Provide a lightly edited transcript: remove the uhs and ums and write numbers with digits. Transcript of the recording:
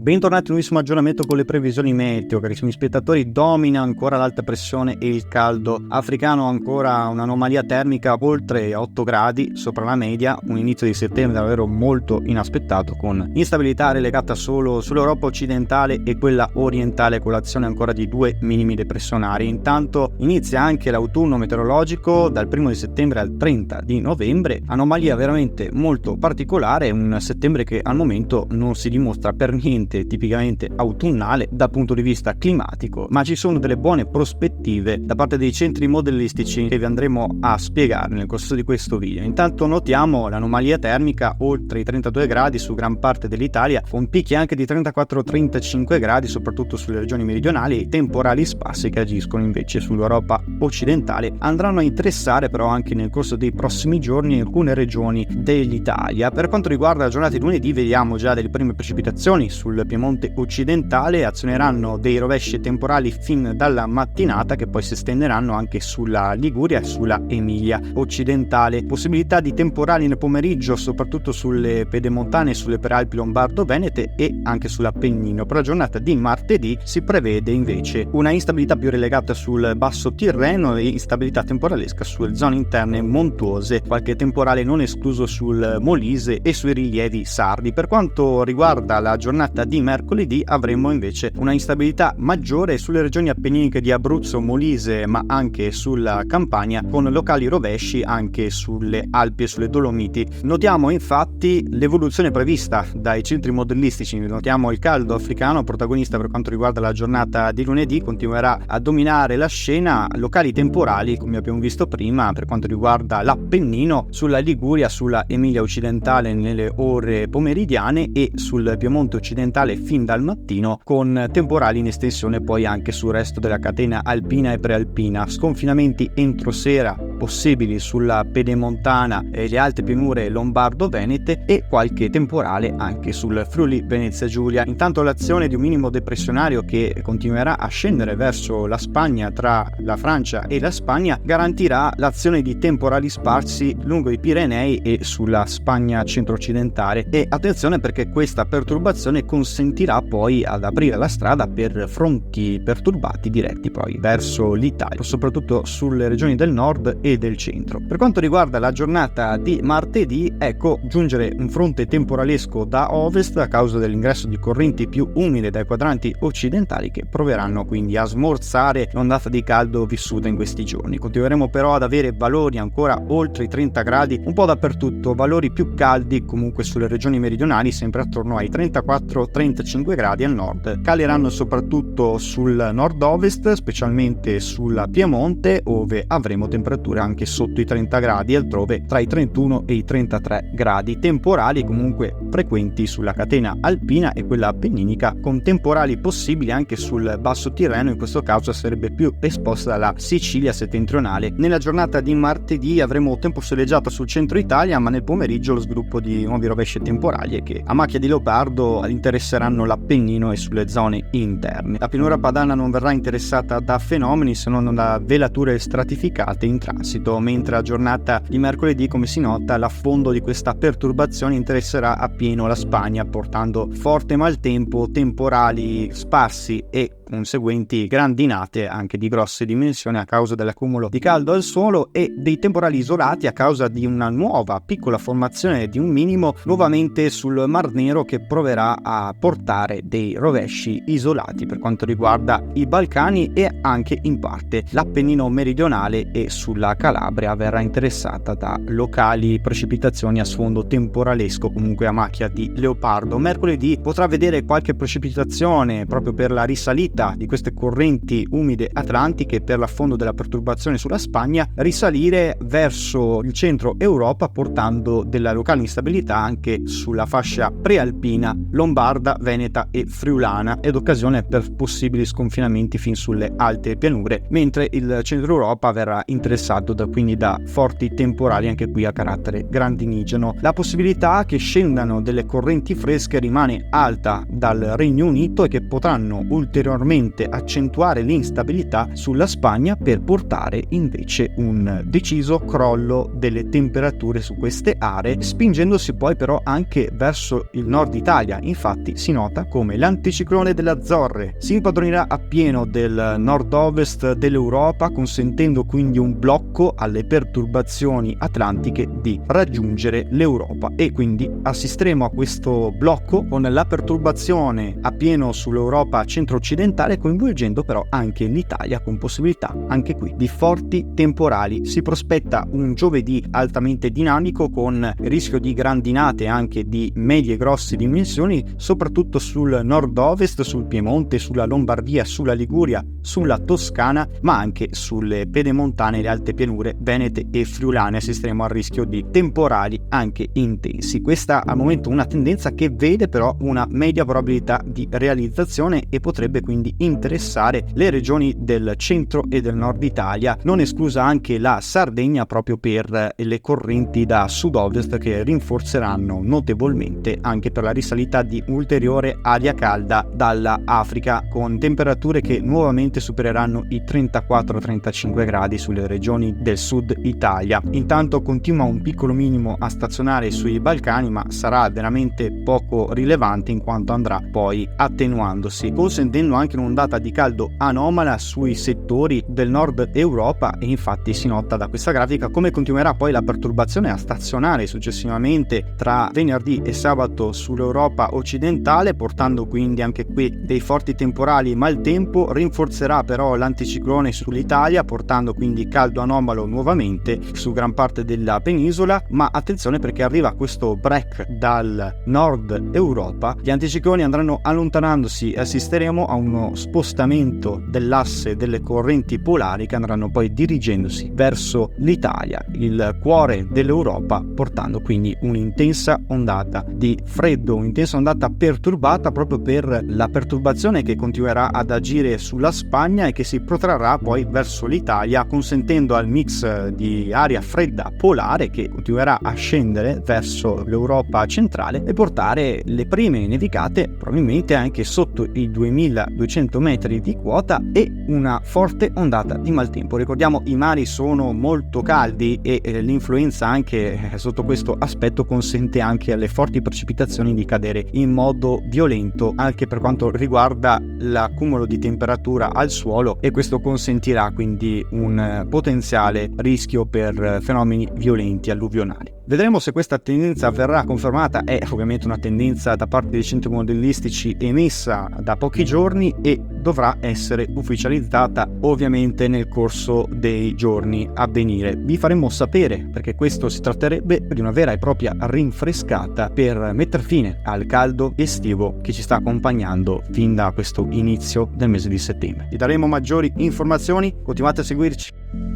Bentornati a un nuovissimo aggiornamento con le previsioni meteo, carissimi spettatori. Domina ancora l'alta pressione e il caldo africano, ancora un'anomalia termica oltre 8 gradi sopra la media, un inizio di settembre davvero molto inaspettato, con instabilità relegata solo sull'Europa occidentale e quella orientale, con l'azione ancora di 2 minimi depressionari. Intanto inizia anche l'autunno meteorologico dal 1 di settembre al 30 di novembre, anomalia veramente molto particolare, un settembre che al momento non si dimostra per niente tipicamente autunnale dal punto di vista climatico, ma ci sono delle buone prospettive da parte dei centri modellistici che vi andremo a spiegare nel corso di questo video. Intanto notiamo l'anomalia termica oltre i 32 gradi su gran parte dell'Italia, con picchi anche di 34-35 gradi soprattutto sulle regioni meridionali, e temporali sparsi che agiscono invece sull'Europa occidentale. Andranno a interessare però anche nel corso dei prossimi giorni alcune regioni dell'Italia. Per quanto riguarda la giornata di lunedì, vediamo già delle prime precipitazioni sul Piemonte occidentale, azioneranno dei rovesci temporali fin dalla mattinata che poi si estenderanno anche sulla Liguria e sulla Emilia occidentale. Possibilità di temporali nel pomeriggio soprattutto sulle pedemontane, sulle prealpi lombardo-venete e anche sull'Appennino. Per la giornata di martedì si prevede invece una instabilità più relegata sul basso Tirreno e instabilità temporalesca sulle zone interne montuose, qualche temporale non escluso sul Molise e sui rilievi sardi. Per quanto riguarda la giornata di mercoledì, avremo invece una instabilità maggiore sulle regioni appenniniche di Abruzzo, Molise, ma anche sulla Campania, con locali rovesci anche sulle Alpi e sulle Dolomiti. Notiamo infatti l'evoluzione prevista dai centri modellistici. Notiamo il caldo africano protagonista per quanto riguarda la giornata di lunedì, continuerà a dominare la scena, locali temporali come abbiamo visto prima per quanto riguarda l'Appennino, sulla Liguria, sulla Emilia occidentale nelle ore pomeridiane e sul Piemonte occidentale fin dal mattino, con temporali in estensione poi anche sul resto della catena alpina e prealpina. Sconfinamenti entro sera possibili sulla pedemontana e le alte pianure lombardo-venete e qualche temporale anche sul Friuli Venezia Giulia. Intanto l'azione di un minimo depressionario che continuerà a scendere verso la Spagna, tra la Francia e la Spagna, garantirà l'azione di temporali sparsi lungo i Pirenei e sulla Spagna centro-occidentale. E attenzione, perché questa perturbazione consentirà poi ad aprire la strada per fronti perturbati diretti poi verso l'Italia, soprattutto sulle regioni del nord e del centro. Per quanto riguarda la giornata di martedì, ecco giungere un fronte temporalesco da ovest a causa dell'ingresso di correnti più umide dai quadranti occidentali, che proveranno quindi a smorzare l'ondata di caldo vissuta in questi giorni. Continueremo però ad avere valori ancora oltre i 30 gradi un po' dappertutto, valori più caldi comunque sulle regioni meridionali, sempre attorno ai 34-35 gradi al nord. Caleranno soprattutto sul nord-ovest, specialmente sulla Piemonte, ove avremo temperature anche sotto i 30 gradi, altrove tra i 31 e i 33 gradi. Temporali comunque frequenti sulla catena alpina e quella appenninica, con temporali possibili anche sul basso Tirreno, in questo caso sarebbe più esposta dalla Sicilia settentrionale. Nella giornata di martedì avremo tempo soleggiato sul centro Italia, ma nel pomeriggio lo sviluppo di nuovi rovesci temporali che a macchia di leopardo interesseranno l'Appennino e sulle zone interne. La pianura padana non verrà interessata da fenomeni se non da velature stratificate in transito, mentre la giornata di mercoledì, come si nota, l'affondo di questa perturbazione interesserà appieno la Spagna, portando forte maltempo, temporali sparsi e conseguenti grandinate anche di grosse dimensioni a causa dell'accumulo di caldo al suolo e dei temporali isolati a causa di una nuova piccola formazione di un minimo nuovamente sul Mar Nero, che proverà a portare dei rovesci isolati per quanto riguarda i Balcani e anche in parte l'Appennino meridionale, e sulla Calabria verrà interessata da locali precipitazioni a sfondo temporalesco, comunque a macchia di leopardo. Mercoledì potrà vedere qualche precipitazione proprio per la risalita di queste correnti umide atlantiche, per l'affondo della perturbazione sulla Spagna, risalire verso il centro Europa, portando della locale instabilità anche sulla fascia prealpina, lombarda, veneta e friulana, ed occasione per possibili sconfinamenti fin sulle alte pianure, mentre il centro Europa verrà interessato quindi da forti temporali anche qui a carattere grandinigeno. La possibilità che scendano delle correnti fresche rimane alta dal Regno Unito e che potranno ulteriormente ulteriormente accentuare l'instabilità sulla Spagna per portare invece un deciso crollo delle temperature su queste aree, spingendosi poi però anche verso il nord Italia. Infatti si nota come l'anticiclone delle Azzorre si impadronirà appieno del nord-ovest dell'Europa, consentendo quindi un blocco alle perturbazioni atlantiche di raggiungere l'Europa, e quindi assisteremo a questo blocco con la perturbazione appieno sull'Europa centro-occidentale, coinvolgendo però anche l'Italia, con possibilità anche qui di forti temporali. Si prospetta un giovedì altamente dinamico, con rischio di grandinate anche di medie e grosse dimensioni, soprattutto sul nord-ovest, sul Piemonte, sulla Lombardia, sulla Liguria, sulla Toscana, ma anche sulle pedemontane e le alte pianure venete e friulane assisteremo al rischio di temporali anche intensi. Questa al momento una tendenza che vede però una media probabilità di realizzazione e potrebbe quindi interessare le regioni del centro e del nord Italia, non esclusa anche la Sardegna, proprio per le correnti da sud-ovest che rinforzeranno notevolmente anche per la risalita di ulteriore aria calda dalla Africa, con temperature che nuovamente supereranno i 34-35 gradi sulle regioni del sud Italia. Intanto continua un piccolo minimo a stazionare sui Balcani, ma sarà veramente poco rilevante in quanto andrà poi attenuandosi, consentendo anche un'ondata di caldo anomala sui settori del nord Europa. E infatti si nota da questa grafica come continuerà poi la perturbazione a stazionare successivamente tra venerdì e sabato sull'Europa occidentale, portando quindi anche qui dei forti temporali maltempo. Rinforzerà però l'anticiclone sull'Italia, portando quindi caldo anomalo nuovamente su gran parte della penisola, ma attenzione perché arriva questo break dal nord Europa, gli anticicloni andranno allontanandosi e assisteremo a uno spostamento dell'asse delle correnti polari che andranno poi dirigendosi verso l'Italia, il cuore dell'Europa, portando quindi un'intensa ondata di freddo, un'intensa ondata perturbata proprio per la perturbazione che continuerà ad agire sulla Spagna e che si protrarrà poi verso l'Italia, consentendo al mix di aria fredda polare che continuerà a scendere verso l'Europa centrale e portare le prime nevicate probabilmente anche sotto i 2200 metri di quota e una forte ondata di maltempo. Ricordiamo, i mari sono molto caldi e l'influenza anche sotto questo aspetto consente anche alle forti precipitazioni di cadere in modo violento anche per quanto riguarda l'accumulo di temperatura al suolo, e questo consentirà quindi un potenziale rischio per fenomeni violenti alluvionali. Vedremo se questa tendenza verrà confermata. È ovviamente una tendenza da parte dei centri modelistici emessa da pochi giorni e dovrà essere ufficializzata ovviamente nel corso dei giorni a venire. Vi faremo sapere, perché questo si tratterebbe di una vera e propria rinfrescata per mettere fine al caldo estivo che ci sta accompagnando fin da questo inizio del mese di settembre. Vi daremo maggiori informazioni, continuate a seguirci.